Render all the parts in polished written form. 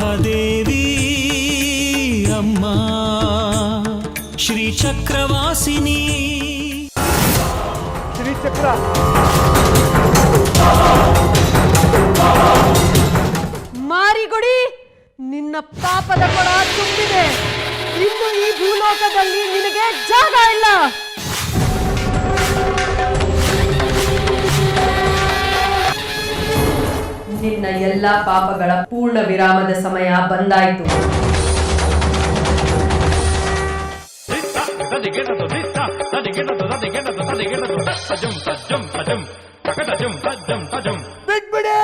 ಮಹಾದೇವಿ ಅಮ್ಮ ಶ್ರೀ ಚಕ್ರವಾಸಿನಿ. ಶ್ರೀಚಕ್ರ ಮಾರಿಗುಡಿ, ನಿನ್ನ ಪಾಪದ ಕೊಡ ತುಂಬಿದೆ. ಇನ್ನು ಈ ಭೂಲೋಕದಲ್ಲಿ ನಿನಗೆ ಜಾಗ ಇಲ್ಲ. ನಿನ್ನ ಎಲ್ಲಾ ಪಾಪಗಳ ಪೂರ್ಣ ವಿರಾಮದ ಸಮಯ ಬಂದಾಯಿತು. ಬಿಟ್ಬಿಡಿ.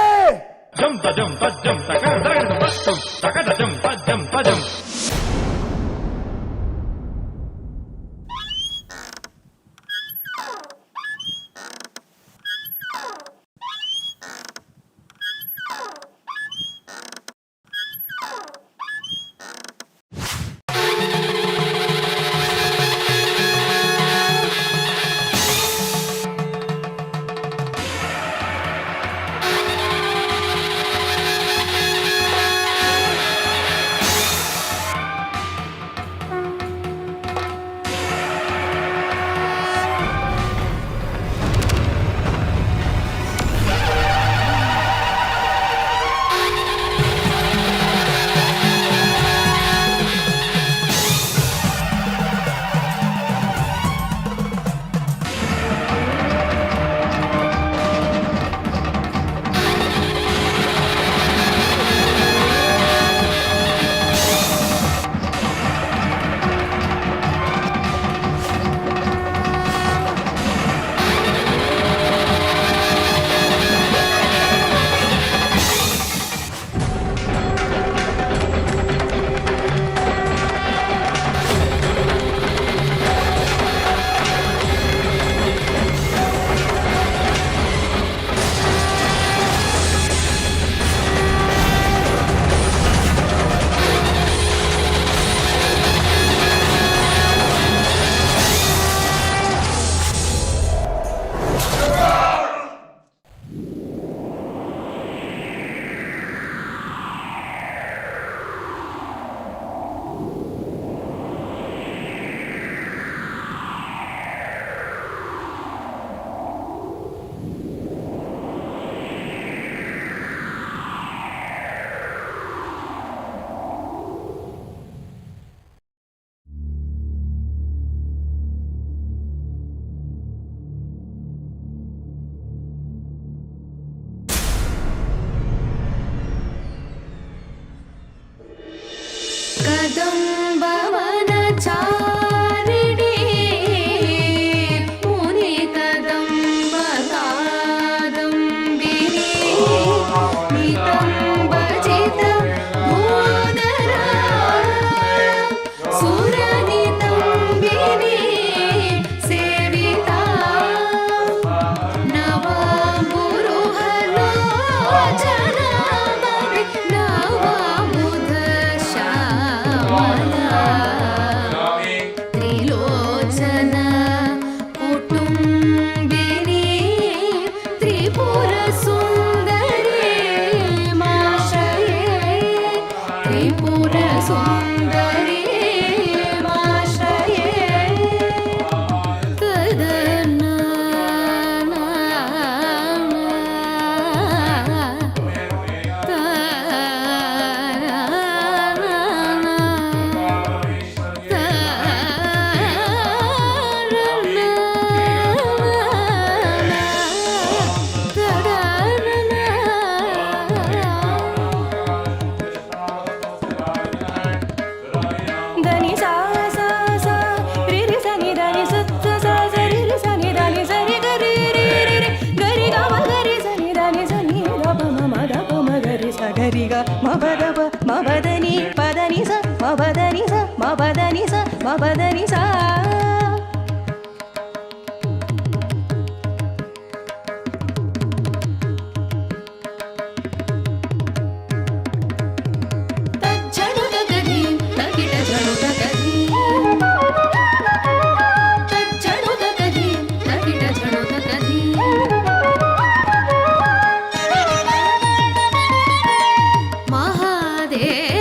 ಮಹಾದೇವ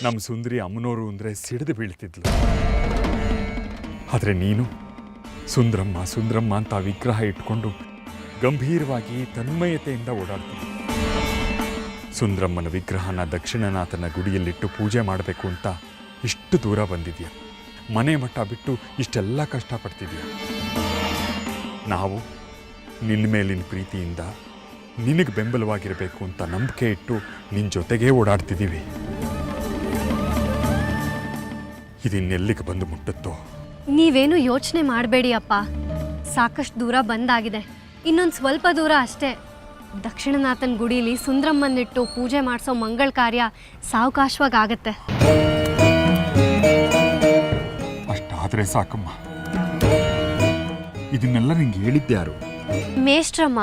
ನಮ್ಮ ಸುಂದರಿ ಅಮ್ಮನವರು ಅಂದರೆ ಸಿಡಿದು ಬೀಳ್ತಿದ್ಲು. ಆದರೆ ನೀನು ಸುಂದ್ರಮ್ಮ ಸುಂದ್ರಮ್ಮ ಅಂತ ಆ ವಿಗ್ರಹ ಇಟ್ಕೊಂಡು ಗಂಭೀರವಾಗಿ ತನ್ಮಯತೆಯಿಂದ ಓಡಾಡ್ತೀನಿ. ಸುಂದ್ರಮ್ಮನ ವಿಗ್ರಹನ ದಕ್ಷಿಣನಾಥನ ಗುಡಿಯಲ್ಲಿಟ್ಟು ಪೂಜೆ ಮಾಡಬೇಕು ಅಂತ ಇಷ್ಟು ದೂರ ಬಂದಿದ್ಯಾ. ಮನೆ ಮಠ ಬಿಟ್ಟು ಇಷ್ಟೆಲ್ಲ ಕಷ್ಟಪಡ್ತಿದ್ಯಾ. ನಾವು ನಿನ್ನ ಮೇಲಿನ ಪ್ರೀತಿಯಿಂದ ನಿನಗೆ ಬೆಂಬಲವಾಗಿರಬೇಕು ಅಂತ ನಂಬಿಕೆ ಇಟ್ಟು ನಿನ್ನ ಜೊತೆಗೇ ಓಡಾಡ್ತಿದ್ದೀವಿ. ಇದಿನ್ನೆಲ್ಲಿಗೆ ಬಂದು ಮುಟ್ಟುತ್ತೋ. ನೀವೇನು ಯೋಚನೆ ಮಾಡಬೇಡಿ ಅಪ್ಪ. ಸಾಕಷ್ಟು ದೂರ ಬಂದಾಗಿದೆ. ಇನ್ನೊಂದು ಸ್ವಲ್ಪ ದೂರ ಅಷ್ಟೇ. ದಕ್ಷಿಣನಾಥನ ಗುಡಿಲಿ ಸುಂದ್ರಮ್ಮನಿಟ್ಟು ಪೂಜೆ ಮಾಡಿಸೋ ಮಂಗಳ ಕಾರ್ಯ ಸಾವಕಾಶವಾಗಿ ಆಗತ್ತೆ. ಅಷ್ಟಾದರೆ ಸಾಕಮ್ಮ. ಇದನ್ನೆಲ್ಲ ನಿಂಗೆ ಹೇಳಿದ್ದೆ ಯಾರು? ಮೇಷ್ಟ್ರಮ್ಮ.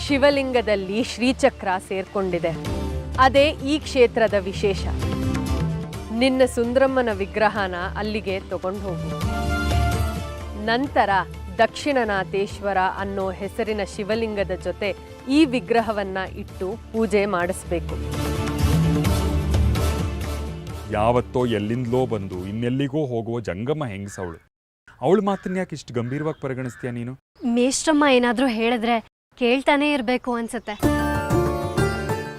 ಶಿವಲಿಂಗದಲ್ಲಿ ಶ್ರೀಚಕ್ರ ಸೇರ್ಕೊಂಡಿದೆ. ಅದೇ ಈ ಕ್ಷೇತ್ರದ ವಿಶೇಷ. ನಿನ್ನ ಸುಂದ್ರಮ್ಮನ ವಿಗ್ರಹನ ಅಲ್ಲಿಗೆ ತಗೊಂಡು ಹೋಗು. ನಂತರ ದಕ್ಷಿಣನಾಥೇಶ್ವರ ಅನ್ನೋ ಹೆಸರಿನ ಶಿವಲಿಂಗದ ಜೊತೆ ಈ ವಿಗ್ರಹವನ್ನ ಇಟ್ಟು ಪೂಜೆ ಮಾಡಿಸ್ಬೇಕು. ಯಾವತ್ತೋ ಎಲ್ಲಿಂದಲೋ ಬಂದು ಇನ್ನೆಲ್ಲಿಗೋ ಹೋಗುವ ಜಂಗಮ ಹೆಂಗಸವಳು. ಅವಳು ಮಾತನ್ನ ಯಾಕೆ ಇಷ್ಟು ಗಂಭೀರವಾಗಿ ಪರಿಗಣಿಸ್ತೀಯ ನೀನು? ಮೇಷ್ಟ್ರಮ್ಮ ಏನಾದರೂ ಹೇಳಿದ್ರೆ ಕೇಳ್ತಾನೆ ಇರಬೇಕು ಅನ್ಸತ್ತೆ.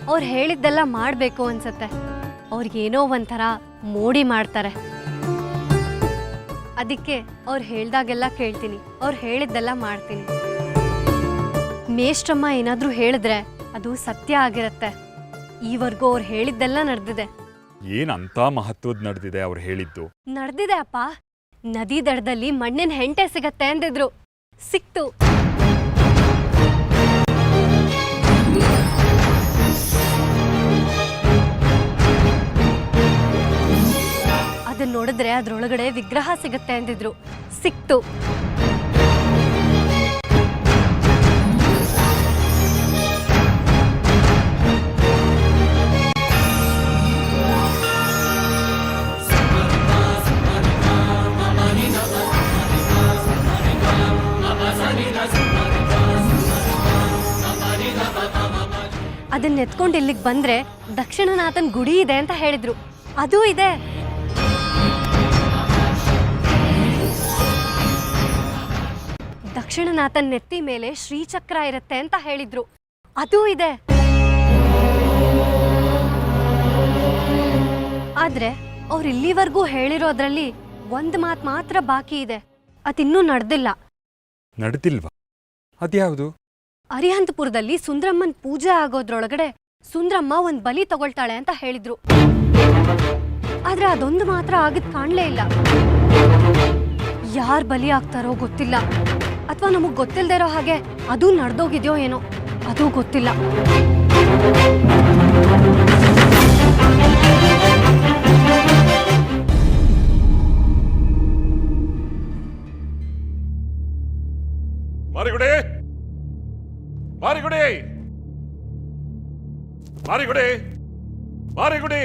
ಅವ್ರು ಹೇಳಿದ್ದೆಲ್ಲ ಮಾಡಬೇಕು ಅನ್ಸತ್ತೆ. ಅವ್ರಿಗೇನೋ ಒಂಥರ ಮೋಡಿ ಮಾಡ್ತಾರೆ. ಅದಕ್ಕೆ ಅವ್ರು ಹೇಳ್ದಾಗೆಲ್ಲ ಕೇಳ್ತೀನಿ, ಅವ್ರು ಹೇಳಿದ್ದೆಲ್ಲ ಮಾಡ್ತೀನಿ. ಮೇಷ್ಟ್ರಮ್ಮ ಏನಾದರೂ ಹೇಳಿದ್ರೆ ಅದು ಸತ್ಯ ಆಗಿರತ್ತೆ. ಈವರೆಗೂ ಅವ್ರು ಹೇಳಿದ್ದೆಲ್ಲ ನಡೆದಿದೆ. ಏನಂತ ಮಹತ್ವದ ನಡೆದಿದೆ ಅವ್ರು ಹೇಳಿದ್ದು? ನಡೆದಿದೆ ಅಪ್ಪ. ನದಿ ದಡದಲ್ಲಿ ಮಣ್ಣಿನ ಹೆಂಟೆ ಸಿಗತ್ತೆ ಅಂದಿದ್ರು. ಸಿಕ್ತು. ಅದನ್ನ ನೋಡಿದ್ರೆ ಅದ್ರೊಳಗಡೆ ವಿಗ್ರಹ ಸಿಗತ್ತೆ ಅಂದಿದ್ರು. ಸಿಕ್ತು. ಅದನ್ನ ಎತ್ಕೊಂಡು ಇಲ್ಲಿಗೆ ಬಂದ್ರೆ ದಕ್ಷಿಣನಾಥನ್ ಗುಡಿ ಇದೆ ಅಂತ ಹೇಳಿದ್ರು. ಅದೂ ಇದೆ. ದಕ್ಷಿಣನಾಥನ್ ನೆತ್ತಿ ಮೇಲೆ ಶ್ರೀಚಕ್ರ ಇರುತ್ತೆ ಅಂತ ಹೇಳಿದ್ರು. ಅದೂ ಇದೆ. ಆದ್ರೆ ಅವ್ರು ಇಲ್ಲಿವರೆಗೂ ಹೇಳಿರೋದ್ರಲ್ಲಿ ಒಂದ್ ಮಾತು ಮಾತ್ರ ಬಾಕಿ ಇದೆ. ಅದಿನ್ನೂ ನಡೆದಿಲ್ಲ. ನಡೆದಿಲ್ವಾ? ಅದ್ಯಾವುದು? ಅರಿಹಂತಪುರದಲ್ಲಿ ಸುಂದ್ರಮ್ಮನ್ ಪೂಜೆ ಆಗೋದ್ರೊಳಗಡೆ ಸುಂದ್ರಮ್ಮ ಒಂದ್ ಬಲಿ ತಗೊಳ್ತಾಳೆ ಅಂತ ಹೇಳಿದ್ರು. ಆದ್ರೆ ಅದೊಂದು ಮಾತ್ರ ಆಗಿದ್ ಕಾಣ್ಲೇ ಇಲ್ಲ. ಯಾರ್ ಬಲಿ ಆಗ್ತಾರೋ ಗೊತ್ತಿಲ್ಲ. ಅಥವಾ ನಮಗ್ ಗೊತ್ತಿಲ್ದೇ ಇರೋ ಹಾಗೆ ಅದು ನಡೆದೋಗಿದ್ಯೋ ಏನೋ, ಅದು ಗೊತ್ತಿಲ್ಲ. ಮಾರಿಗುಡಿ, ಮಾರಿಗುಡಿ, ಮಾರಿಗುಡಿ, ಮಾರಿಗುಡಿ.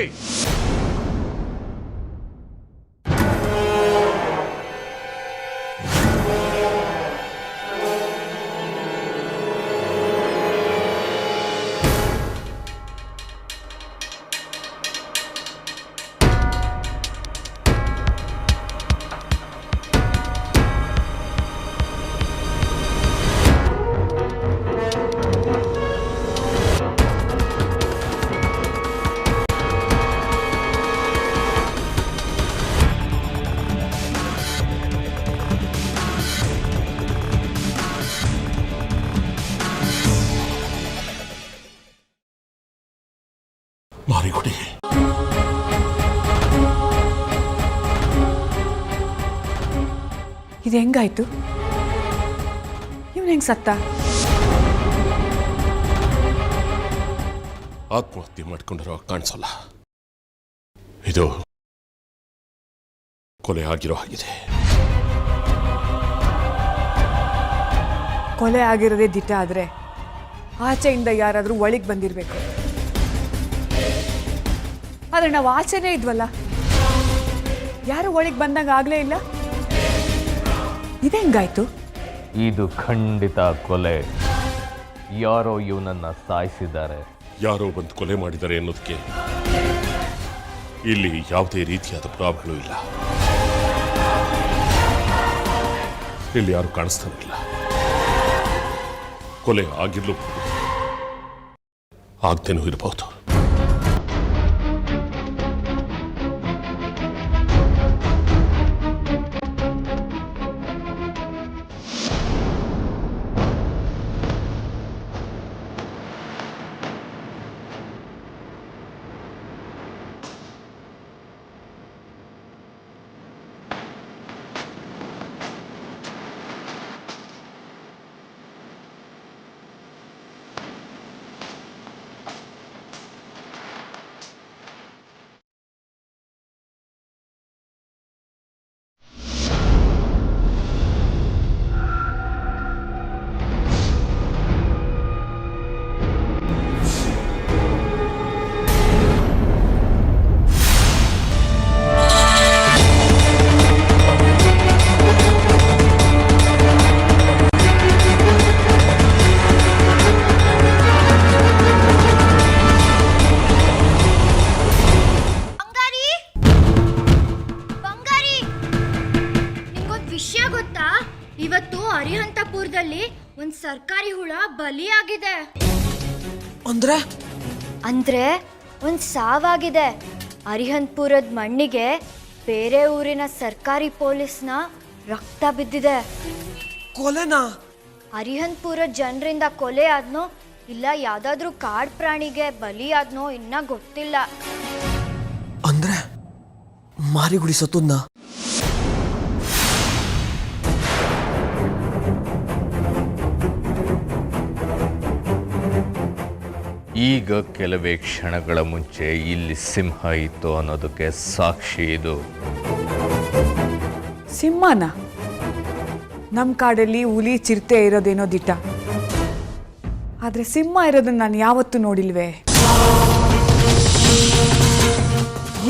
ಮಾರಿಗುಡಿ, ಇದು ಹೆಂಗಾಯ್ತು? ಇವನು ಹೆಂಗ್ ಸತ್ತ? ಆತ್ಮಹತ್ಯೆ ಮಾಡ್ಕೊಂಡಿರೋ ಕಾಣಿಸಲ್ಲ. ಇದು ಕೊಲೆ ಆಗಿರೋ ಹಾಗಿದೆ. ಕೊಲೆ ಆಗಿರೋದೇ ದಿಟ ಆದ್ರೆ ಆಚೆಯಿಂದ ಯಾರಾದ್ರೂ ಒಳಗೆ ಬಂದಿರಬೇಕು. ಆದ್ರೆ ನಾವು ಆಚೆನೇ ಇದ್ವಲ್ಲ, ಯಾರು ಒಳಗೆ ಬಂದಾಗ ಆಗ್ಲೇ ಇಲ್ಲ. ಇದೆಂಗಾಯ್ತು? ಇದು ಖಂಡಿತ ಕೊಲೆ. ಯಾರೋ ಇವನನ್ನ ಸಾಯಿಸಿದ್ದಾರೆ. ಯಾರೋ ಬಂದು ಕೊಲೆ ಮಾಡಿದ್ದಾರೆ ಅನ್ನೋದಕ್ಕೆ ಇಲ್ಲಿ ಯಾವುದೇ ರೀತಿಯಾದ ಪ್ರಾಬ್ಲಮ್ ಇಲ್ಲ. ಇಲ್ಲಿ ಯಾರು ಕಾಣಿಸ್ತಾನಿಲ್ಲ. ಕೊಲೆ ಆಗಿರ್ಲೂಬಹುದು, ಆಗ್ದೇನೂ ಇರಬಹುದು. ಇವತ್ತು ಅರಿಹಂತಪುರದಲ್ಲಿ ಒಂದು ಸರ್ಕಾರಿ ಹುಳ ಬಲಿಯಾಗಿದೆ. ಅಂದ್ರೆ ಒಂದು ಸಾವಾಗಿದೆ. ಅರಿಹಂತಪುರದ ಮಣ್ಣಿಗೆ ಬೇರೆ ಊರಿನ ಸರ್ಕಾರಿ ಪೊಲೀಸ್ನ ರಕ್ತ ಬಿದ್ದಿದೆ. ಕೊಲೆನಾ? ಅರಿಹಂತಪುರದ ಜನರಿಂದ ಕೊಲೆ ಆದ್ನೋ ಇಲ್ಲ ಯಾವ್ದಾದ್ರೂ ಕಾಡು ಪ್ರಾಣಿಗೆ ಬಲಿ ಆದ್ನೋ ಇನ್ನ ಗೊತ್ತಿಲ್ಲ. ಅಂದ್ರೆ ಮಾರಿಗುಡಿ ಸತ್ತುನ್ನ? ಈಗ ಕೆಲವೇ ಕ್ಷಣಗಳ ಮುಂಚೆ ಇಲ್ಲಿ ಸಿಂಹ ಇತ್ತು ಅನ್ನೋದಕ್ಕೆ ಸಾಕ್ಷಿ ಇದು. ಸಿಂಹನ? ನಮ್ಮ ಕಾಡಲ್ಲಿ ಹುಲಿ ಚಿರತೆ ಇರೋದೇನೋ ದಿಟ್ಟ, ಆದ್ರೆ ಸಿಂಹ ಇರೋದನ್ನ ನಾನು ಯಾವತ್ತೂ ನೋಡಿಲ್ವೇ.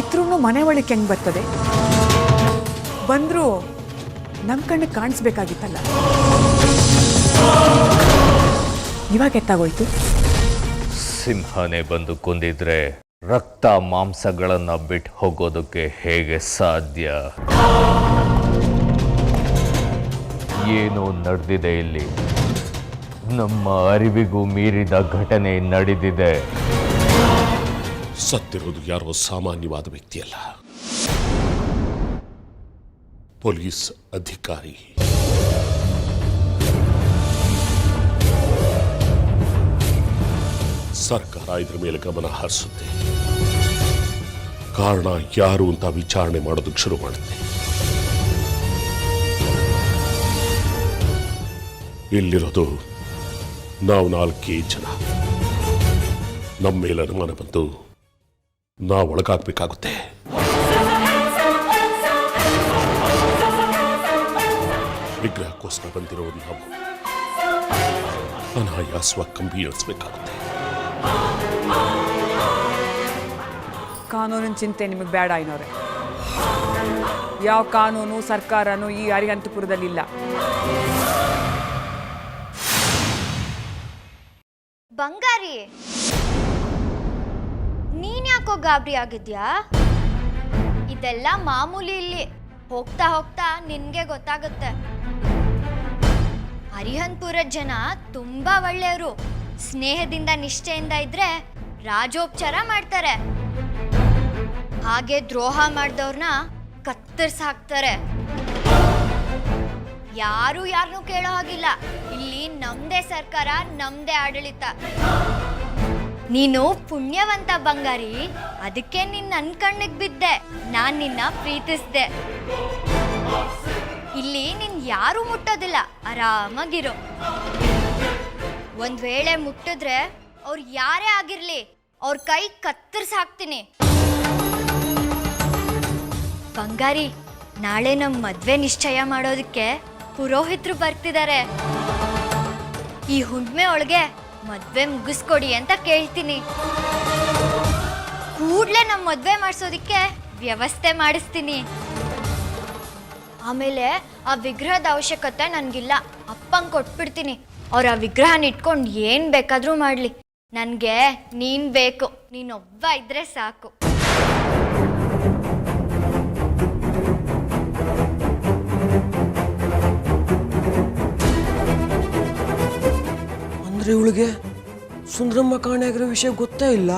ಇದ್ರೂ ಮನೆ ಒಳಗೆ ಹೆಂಗ್ ಬರ್ತದೆ? ಬಂದ್ರು ನಮ್ಮ ಕಣ್ಣಿಗೆ ಕಾಣಿಸ್ಬೇಕಾಗಿತ್ತಲ್ಲ. ಇವಾಗ ಎತ್ತಾಗೋಯ್ತು? ಸಿಂಹನೇ ಬಂದು ಕೊಂದಿದ್ರೆ ರಕ್ತ ಮಾಂಸಗಳನ್ನು ಬಿಟ್ಟು ಹೋಗೋದಕ್ಕೆ ಹೇಗೆ ಸಾಧ್ಯ? ಏನೋ ನಡೆದಿದೆ ಇಲ್ಲಿ. ನಮ್ಮ ಅರಿವಿಗೂ ಮೀರಿದ ಘಟನೆ ನಡೆದಿದೆ. ಸತ್ತಿರೋದು ಯಾರೋ ಸಾಮಾನ್ಯವಾದ ವ್ಯಕ್ತಿಯಲ್ಲ, ಪೊಲೀಸ್ ಅಧಿಕಾರಿ. ಸರ್ಕಾರ ಇದ್ರ ಮೇಲೆ ಗಮನ ಹರಿಸುತ್ತೆ. ಕಾರಣ ಯಾರು ಅಂತ ವಿಚಾರಣೆ ಮಾಡೋದಕ್ಕೆ ಶುರು ಮಾಡುತ್ತೆ. ಇಲ್ಲಿರೋದು ನಾವು 4 ಜನ. ನಮ್ಮ ಮೇಲೆ ಅನುಮಾನ ಬಂದು ನಾವು ಒಳಗಾಗಬೇಕಾಗುತ್ತೆ. ವಿಗ್ರಹಕ್ಕೋಸ್ಕರ ಬಂದಿರೋದು ನಾವು ಅನಾಯಾಸವಾಗಿ ಕಂಬೀರಿಸಬೇಕಾಗುತ್ತೆ. ಕಾನೂನಿನ ಚಿಂತೆ ನಿಮಗೆ ಬೇಡ ಐನೋರೆ. ಯಾವ ಕಾನೂನು ಸರ್ಕಾರನೂ ಈ ಅರಿಹಂತಪುರದಲ್ಲಿಲ್ಲ. ಬಂಗಾರಿ, ನೀನ್ ಯಾಕೋ ಗಾಬರಿ ಆಗಿದ್ಯಾ? ಇದೆಲ್ಲ ಮಾಮೂಲಿ. ಇಲ್ಲಿ ಹೋಗ್ತಾ ಹೋಗ್ತಾ ನಿನ್ಗೆ ಗೊತ್ತಾಗುತ್ತೆ. ಅರಿಹಂತಪುರದ ಜನ ತುಂಬಾ ಒಳ್ಳೆಯವರು. ಸ್ನೇಹದಿಂದ ನಿಷ್ಠೆಯಿಂದ ಇದ್ರೆ ರಾಜೋಪಚಾರ ಮಾಡ್ತಾರೆ. ಹಾಗೆ ದ್ರೋಹ ಮಾಡಿದವ್ರನ್ನ ಕತ್ತರಿಸಿ ಹಾಕ್ತಾರೆ. ಯಾರು ಯಾರನ್ನೂ ಕೇಳೋ ಹಾಗಿಲ್ಲ. ಇಲ್ಲಿ ನಮ್ದೇ ಸರ್ಕಾರ, ನಮ್ದೇ ಆಡಳಿತ. ನೀನು ಪುಣ್ಯವಂತ ಬಂಗಾರಿ, ಅದಕ್ಕೆ ನಿನ್ನ ನನ್ನ ಕಣ್ಣಿಗೆ ಬಿದ್ದೆ. ನಾನ್ ನಿನ್ನ ಪ್ರೀತಿಸ್ದೆ. ಇಲ್ಲಿ ನಿನ್ ಯಾರು ಮುಟ್ಟೋದಿಲ್ಲ, ಆರಾಮಾಗಿರೋ. ಒಂದ್ ವೇಳೆ ಮುಟ್ಟಿದ್ರೆ ಅವ್ರು ಯಾರೇ ಆಗಿರ್ಲಿ ಅವ್ರ ಕೈ ಕತ್ತರಿಸಿ ಹಾಕ್ತೀನಿ. ಬಂಗಾರಿ, ನಾಳೆ ನಮ್ಮ ಮದ್ವೆ ನಿಶ್ಚಯ ಮಾಡೋದಕ್ಕೆ ಪುರೋಹಿತರು ಬರ್ತಿದ್ದಾರೆ. ಈ ಹುಣ್ಣಿಮೆ ಒಳಗೆ ಮದ್ವೆ ಮುಗಿಸ್ಕೊಡಿ ಅಂತ ಕೇಳ್ತೀನಿ. ಕೂಡ್ಲೆ ನಮ್ಮ ಮದ್ವೆ ಮಾಡಿಸೋದಿಕ್ಕೆ ವ್ಯವಸ್ಥೆ ಮಾಡಿಸ್ತೀನಿ. ಆಮೇಲೆ ಆ ವಿಗ್ರಹದ ಅವಶ್ಯಕತೆ ನನಗಿಲ್ಲ, ಅಪ್ಪಂಗೆ ಕೊಟ್ಬಿಡ್ತೀನಿ. ಅವ್ರು ಆ ವಿಗ್ರಹನ ಇಟ್ಕೊಂಡು ಏನು ಬೇಕಾದರೂ ಮಾಡಲಿ. ನನಗೆ ನೀನು ಬೇಕು, ನೀನೊಬ್ಬ ಇದ್ರೆ ಸಾಕು. ಆದರೆ ಇವಳಿಗೆ ಸುಂದ್ರಮ್ಮ ಕಾಣೆಯಾಗಿರೋ ವಿಷಯ ಗೊತ್ತೇ ಇಲ್ಲ.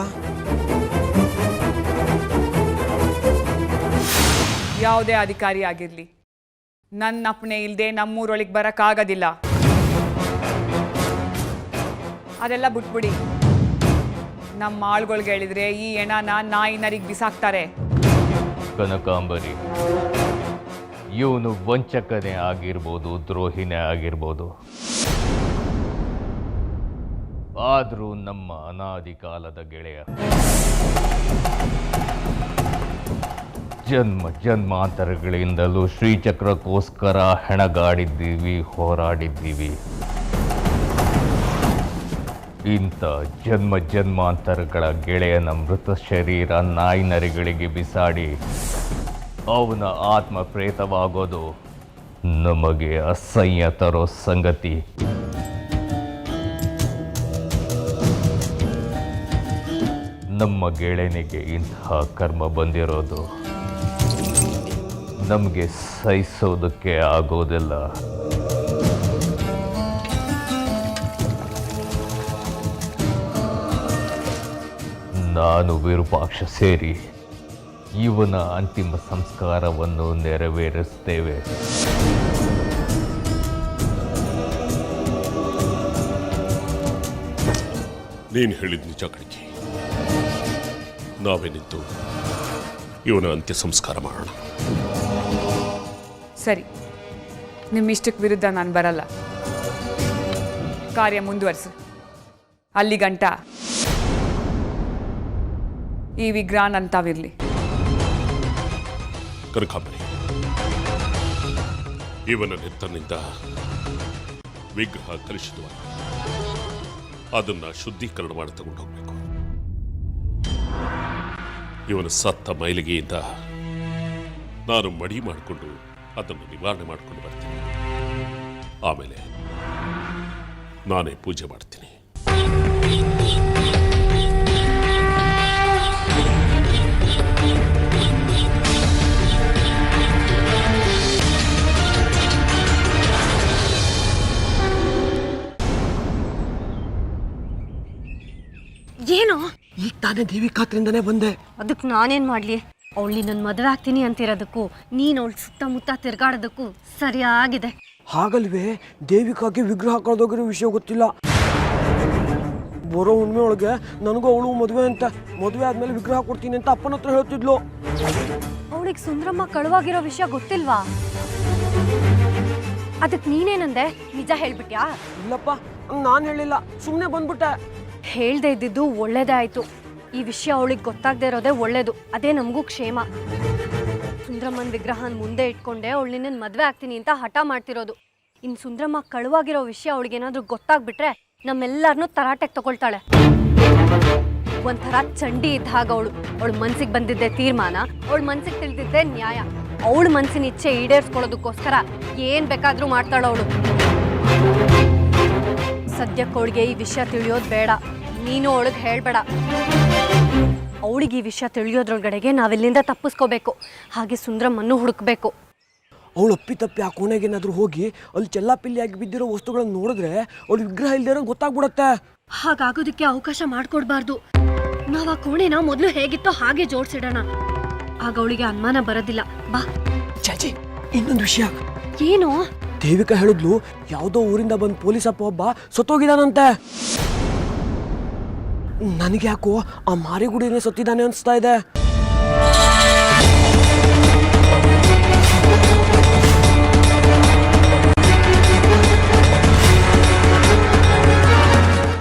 ಯಾವುದೇ ಅಧಿಕಾರಿ ಆಗಿರಲಿ, ನನ್ನ ಅಪ್ಪಣೆ ಇಲ್ಲದೆ ನಮ್ಮೂರೊಳಗೆ ಬರೋಕ್ಕಾಗೋದಿಲ್ಲ. ಅದೆಲ್ಲ ಬಿಟ್ಬಿಡಿ. ನಮ್ಮ ಆಳುಗಳ್ಗೆ ಹೇಳಿದ್ರೆ ಈ ಹೆಣನ ನಾಯಿನರಿಗೆ ಬಿಸಾಕ್ತಾರೆ. ಕನಕಾಂಬರಿ, ಇವನು ವಂಚಕನೇ ಆಗಿರ್ಬೋದು, ದ್ರೋಹಿನೇ ಆಗಿರ್ಬೋದು, ಆದರೂ ನಮ್ಮ ಅನಾದಿ ಕಾಲದ ಗೆಳೆಯ. ಜನ್ಮ ಜನ್ಮಾಂತರಗಳಿಂದಲೂ ಶ್ರೀಚಕ್ರಕ್ಕೋಸ್ಕರ ಹೆಣಗಾಡಿದ್ದೀವಿ, ಹೋರಾಡಿದ್ದೀವಿ. ಇಂಥ ಜನ್ಮ ಜನ್ಮಾಂತರಗಳ ಗೆಳೆಯನ ಮೃತ ಶರೀರ ನಾಯಿ ನರಿಗಳಿಗೆ ಬಿಸಾಡಿ ಅವನ ಆತ್ಮ ಪ್ರೇತವಾಗೋದು ನಮಗೆ ಅಸಹ್ಯ ತರೋ ಸಂಗತಿ. ನಮ್ಮ ಗೆಳೆಯನಿಗೆ ಇಂತಹ ಕರ್ಮ ಬಂದಿರೋದು ನಮಗೆ ಸಹಿಸೋದಕ್ಕೆ ಆಗೋದಿಲ್ಲ. ನಾನು ವಿರೂಪಾಕ್ಷ ಸೇರಿ ಇವನ ಅಂತಿಮ ಸಂಸ್ಕಾರವನ್ನು ನೆರವೇರಿಸ್ತೇವೆ. ನೀನು ಹೇಳಿದ ನಿಜ ಕಣಕಿ. ನಾವೇನಿದ್ದು ಇವನ ಅಂತ್ಯ ಸಂಸ್ಕಾರ ಮಾಡೋಣ. ಸರಿ, ನಿಮ್ಮ ಇಷ್ಟಕ್ಕೆ ವಿರುದ್ಧ ನಾನು ಬರಲ್ಲ. ಕಾರ್ಯ ಮುಂದುವರಿಸು. ಅಲ್ಲಿ ಗಂಟ ಈ ವಿಗ್ರಹ ನಂತಾವಿರಲಿ. ಕನಕಾಂಬರಿ, ಇವನ ನೆತ್ತನಿಂದ ವಿಗ್ರಹ ಕಲುಷಿತವಾಗಿ ಅದನ್ನ ಶುದ್ಧೀಕರಣ ಮಾಡಿ ತಗೊಂಡು ಹೋಗ್ಬೇಕು. ಇವನ ಸತ್ತ ಮೈಲಿಗೆಯಿಂದ ನಾನು ಮಡಿ ಮಾಡಿಕೊಂಡು ಅದನ್ನು ನಿವಾರಣೆ ಮಾಡಿಕೊಂಡು ಬರ್ತೀನಿ. ಆಮೇಲೆ ನಾನೇ ಪೂಜೆ ಮಾಡ್ತೀನಿ. ಏನು? ಈಗ ತಾನೇ ದೇವಿ ಖಾತ್ರಿಂದನೇ ಬಂದೆ. ಅದಕ್ಕೆ ನಾನೇನು ಮಾಡಲಿ? ಅವಳು ನನ್ನ ಮದುವೆ ಆಗ್ತೀನಿ ಅಂತಿರೋದಕ್ಕೂ ನೀನು ಅವಳು ಸುತ್ತಮುತ್ತ ತಿರ್ಗಾಡೋದಕ್ಕೂ ಸರಿಯಾಗಿದೆ. ಹಾಗಲ್ವೇ, ದೇವಿಕಾಗೆ ವಿಗ್ರಹ ಕಳೆದೋಗಿರೋ ವಿಷಯ ಗೊತ್ತಿಲ್ಲ. ಬರೋ ಹುಣ್ಣಿಮೆ ಒಳಗೆ ನನಗೂ ಅವಳು ಮದುವೆ ಅಂತ, ಮದುವೆ ಆದ್ಮೇಲೆ ವಿಗ್ರಹ ಕೊಡ್ತೀನಿ ಅಂತ ಅಪ್ಪನ ಹತ್ರ ಹೇಳ್ತಿದ್ಲು. ಅವಳಿಗೆ ಸುಂದ್ರಮ್ಮ ಕಳುವಾಗಿರೋ ವಿಷಯ ಗೊತ್ತಿಲ್ವಾ? ಅದಕ್ಕೆ ನೀನೇನಂದೆ? ನಿಜ ಹೇಳ್ಬಿಟ್ಯಾ? ಇಲ್ಲಪ್ಪ, ನಾನು ಹೇಳಿಲ್ಲ, ಸುಮ್ಮನೆ ಬಂದ್ಬಿಟ್ಟೆ. ಹೇಳ್ದೆ ಇದ್ದಿದ್ದು ಒಳ್ಳೇದೇ ಆಯ್ತು. ಈ ವಿಷಯ ಅವಳಿಗೆ ಗೊತ್ತಾಗದೆ ಇರೋದೇ ಒಳ್ಳೇದು. ಅದೇ ನಮಗೂ ಕ್ಷೇಮ. ಸುಂದ್ರಮ್ಮನ ವಿಗ್ರಹನ ಮುಂದೆ ಇಟ್ಕೊಂಡೆ ಅವಳು ನಿನ್ನ ಮದುವೆ ಆಗ್ತೀನಿ ಅಂತ ಹಠ ಮಾಡ್ತಿರೋದು. ಇನ್ನು ಸುಂದ್ರಮ್ಮ ಕಳುವಾಗಿರೋ ವಿಷಯ ಅವಳಿಗೇನಾದ್ರೂ ಗೊತ್ತಾಗ್ಬಿಟ್ರೆ ನಮ್ಮೆಲ್ಲರನ್ನೂ ತರಾಟೆಗೆ ತಗೊಳ್ತಾಳೆ. ಒಂಥರ ಚಂಡಿ ಇದ್ದ ಹಾಗ ಅವಳು. ಅವಳ ಮನ್ಸಿಗೆ ಬಂದಿದ್ದೆ ತೀರ್ಮಾನ, ಅವಳ ಮನ್ಸಿಗೆ ತಿಳಿದಿದ್ದೆ ನ್ಯಾಯ. ಅವಳ ಮನ್ಸಿನ ಇಚ್ಛೆ ಈಡೇರಿಸ್ಕೊಳ್ಳೋದಕ್ಕೋಸ್ಕರ ಏನು ಬೇಕಾದರೂ ಮಾಡ್ತಾಳವಳು. ಸದ್ಯಕ್ಕೆ ಅವಳಿಗೆ ಈ ವಿಷಯ ತಿಳಿಯೋದು ಬೇಡ. ನೀನು ಅವಳಿಗೆ ಹೇಳಬೇಡ. ಅವಳಿಗೆ ಈ ವಿಷಯ ತಿಳಿಯೋದ್ರೊಳಗಡೆಗೆ ನಾವಿಲ್ಲಿಂದ ತಪ್ಪಿಸ್ಕೋಬೇಕು. ಹಾಗೆ ಸುಂದ್ರಮ್ಮನ್ನು ಹುಡುಕ್ಬೇಕು. ಅವಳು ಅಪ್ಪಿತಪ್ಪಿ ಆ ಕೋಣೆಗೇನಾದ್ರೂ ಹೋಗಿ ಅಲ್ಲಿ ಚೆಲ್ಲಾಪಿಲ್ಲಿಯಾಗಿ ಬಿದ್ದಿರೋ ವಸ್ತುಗಳನ್ನು ನೋಡಿದ್ರೆ ಅವಳು ವಿಗ್ರಹ ಇಲ್ದಿರೋ ಗೊತ್ತಾಗ್ಬಿಡತ್ತೆ. ಹಾಗಾಗೋದಕ್ಕೆ ಅವಕಾಶ ಮಾಡ್ಕೊಡ್ಬಾರ್ದು. ನಾವು ಆ ಕೋಣೆನ ಮೊದಲು ಹೇಗಿತ್ತೋ ಹಾಗೆ ಜೋಡಿಸಿಡೋಣ. ಆಗ ಅವಳಿಗೆ ಅನುಮಾನ ಬರೋದಿಲ್ಲ. ಬಾ. ಚಾಚಿ, ಇನ್ನೊಂದು ವಿಷಯ. ಏನು? ದೇವಿಕಾ ಹೇಳಿದ್ಲು, ಯಾವುದೋ ಊರಿಂದ ಬಂದು ಪೊಲೀಸಪ್ಪ ಒಬ್ಬ ಸತ್ತೋಗಿದಾನಂತೆ. ನನಗೆ ಯಾಕೋ ಆ ಮಾರಿಗುಡಿನೇ ಸತ್ತಿದ್ದಾನೆ ಅನಿಸ್ತಾ ಇದೆ.